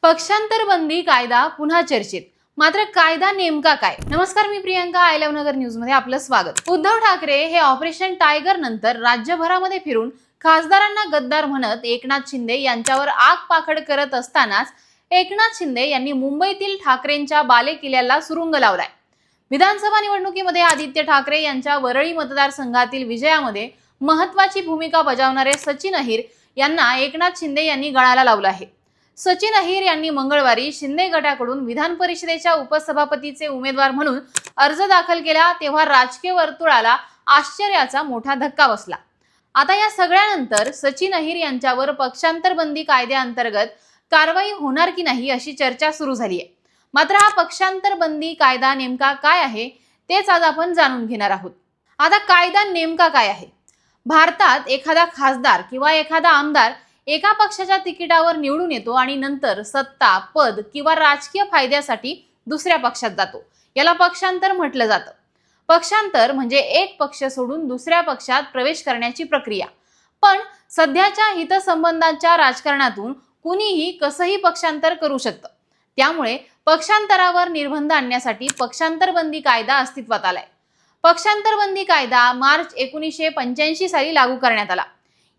पक्षांतर बंदी कायदा पुन्हा चर्चेत. मात्र कायदा नेमका काय? नमस्कार, मी Priyanka. I love Nagar news मध्ये आपलं स्वागत. उद्धव ठाकरे हे ऑपरेशन टायगर नंतर राज्यभरामध्ये फिरून खासदारांना गद्दार म्हणत एकनाथ शिंदे यांच्यावर आग पाखड करत असतानाच एकनाथ शिंदे यांनी मुंबईतील ठाकरेंच्या बालेकिल्ल्याला सुरुंग लावलाय. विधानसभा निवडणुकीमध्ये आदित्य ठाकरे यांच्या वरळी मतदारसंघातील विजयामध्ये महत्त्वाची भूमिका बजावणारे सचिन अहिर यांना एकनाथ शिंदे यांनी गळाला लावलं आहे. सचिन अहिर यांनी मंगळवारी शिंदे गटाकडून विधान परिषदेच्या उपसभापतीचे उमेदवार म्हणून अर्ज दाखल केला, तेव्हा राजकीय वर्तुळाला आश्चर्याचा मोठा धक्का बसला. आता या सगळ्यानंतर सचिन अहिर यांच्यावर पक्षांतर बंदी कायद्याअंतर्गत कारवाई होणार की नाही अशी चर्चा सुरू झाली आहे. मात्र हा पक्षांतर बंदी कायदा नेमका काय आहे तेच आज आपण जाणून घेणार आहोत. आता कायदा नेमका काय आहे? भारतात एखादा खासदार किंवा एखादा आमदार एका पक्षाच्या तिकिटावर निवडून येतो आणि नंतर सत्ता, पद किंवा राजकीय फायद्यासाठी दुसऱ्या पक्षात जातो. याला पक्षांतर म्हटलं जातं. पक्षांतर म्हणजे एक पक्ष सोडून दुसऱ्या पक्षात प्रवेश करण्याची प्रक्रिया. पण सध्याच्या हितसंबंधांच्या राजकारणातून कुणीही कसंही पक्षांतर करू शकतं. त्यामुळे पक्षांतरावर निर्बंध आणण्यासाठी पक्षांतर बंदी कायदा अस्तित्वात आलाय. पक्षांतर बंदी कायदा मार्च 1985 साली लागू करण्यात आला.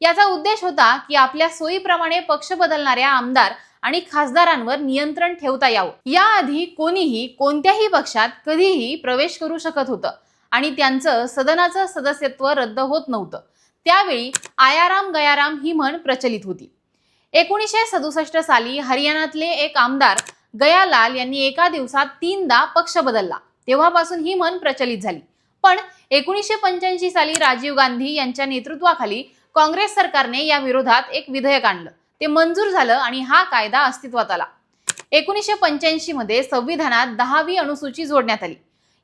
याचा उद्देश होता की आपल्या सोयीप्रमाणे पक्ष बदलणाऱ्या आमदार आणि खासदारांवर नियंत्रण ठेवता यावं. याआधी कोणीही कोणत्याही पक्षात कधीही प्रवेश करू शकत होतं आणि त्यांचं सदनाचं सदस्यत्व रद्द होत नव्हतं. त्यावेळी आयाराम गयाराम ही म्हण प्रचलित होती. 1967 साली हरियाणातले एक आमदार गयालाल यांनी एका दिवसात 3दा पक्ष बदलला. तेव्हापासून ही म्हण प्रचलित झाली. पण 1985 साली राजीव गांधी यांच्या नेतृत्वाखाली काँग्रेस सरकारने या विरोधात एक विधेयक आणलं. ते मंजूर झालं आणि हा कायदा अस्तित्वात आला. 1985 मध्ये संविधानात 10वी अनुसूची जोडण्यात आली.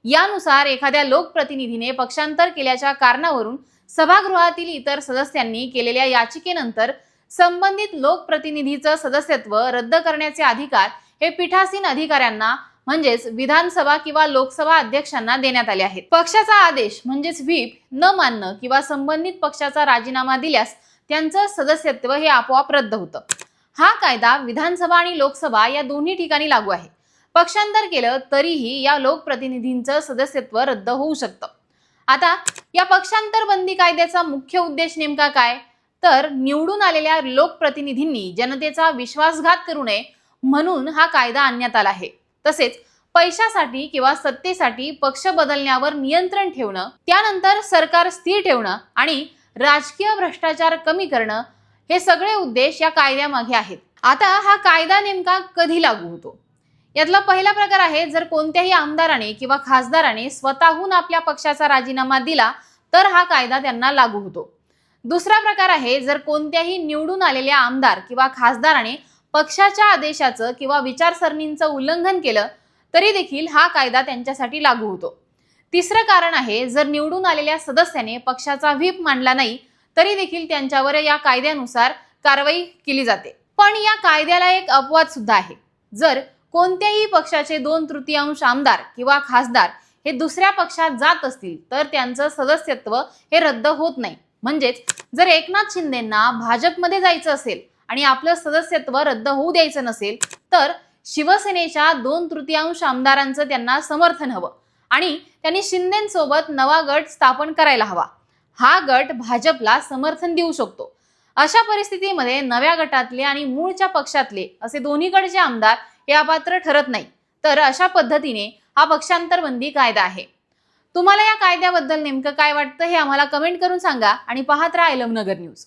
यानुसार एखाद्या लोकप्रतिनिधीने पक्षांतर केल्याच्या कारणावरून सभागृहातील इतर सदस्यांनी केलेल्या याचिकेनंतर संबंधित लोकप्रतिनिधीचं सदस्यत्व रद्द करण्याचे अधिकार हे पीठासीन अधिकाऱ्यांना म्हणजेच विधानसभा किंवा लोकसभा अध्यक्षांना देण्यात आले आहेत. पक्षाचा आदेश म्हणजेच व्हीप न मानणं किंवा संबंधित पक्षाचा राजीनामा दिल्यास त्यांचं सदस्यत्व हे आपोआप रद्द होतं. हा कायदा विधानसभा आणि लोकसभा या दोन्ही ठिकाणी लागू आहे. पक्षांतर केलं तरीही या लोकप्रतिनिधींचं सदस्यत्व रद्द होऊ शकतं. आता या पक्षांतर बंदी कायद्याचा मुख्य उद्देश नेमका काय? तर निवडून आलेल्या लोकप्रतिनिधींनी जनतेचा विश्वासघात करू नये म्हणून हा कायदा आणण्यात आला आहे. तसेच पैशासाठी किंवा सत्तेसाठी पक्ष बदलण्यावर नियंत्रण ठेवणं, त्यानंतर सरकार स्थिर ठेवणं आणि राजकीय भ्रष्टाचार कमी करणं हे सगळे उद्देश या कायद्यामागे आहेत. आता हा कायदा नेमका कधी लागू होतो? यातला पहिला प्रकार आहे जर कोणत्याही आमदाराने किंवा खासदाराने स्वतःहून आपल्या पक्षाचा राजीनामा दिला तर हा कायदा त्यांना लागू होतो. दुसरा प्रकार आहे जर कोणत्याही निवडून आलेल्या आमदार किंवा खासदाराने पक्षाच्या आदेशाचं किंवा विचारसरणींचं उल्लंघन केलं तरी देखील हा कायदा त्यांच्यासाठी लागू होतो. तिसरं कारण आहे जर निवडून आलेल्या सदस्याने पक्षाचा व्हीप मांडला नाही तरी देखील त्यांच्यावर या कायद्यानुसार कारवाई केली जाते. पण या कायद्याला एक अपवाद सुद्धा आहे. जर कोणत्याही पक्षाचे 2/3 आमदार किंवा खासदार हे दुसऱ्या पक्षात जात असतील तर त्यांचं सदस्यत्व हे रद्द होत नाही. म्हणजेच जर एकनाथ शिंदेंना भाजपमध्ये जायचं असेल आणि आपलं सदस्यत्व रद्द होऊ द्यायचं नसेल तर शिवसेनेच्या 2/3 आमदारांचं त्यांना समर्थन हवं आणि त्यांनी शिंदेंसोबत नवा गट स्थापन करायला हवा. हा गट भाजपला समर्थन देऊ शकतो. अशा परिस्थितीमध्ये नव्या गटातले आणि मूळच्या पक्षातले असे दोन्हीकडचे आमदार हे अपात्र ठरत नाही. तर अशा पद्धतीने हा पक्षांतर बंदी कायदा आहे. तुम्हाला या कायद्याबद्दल नेमकं काय वाटतं हे आम्हाला कमेंट करून सांगा आणि पाहत राहा आय लव्ह नगर न्यूज.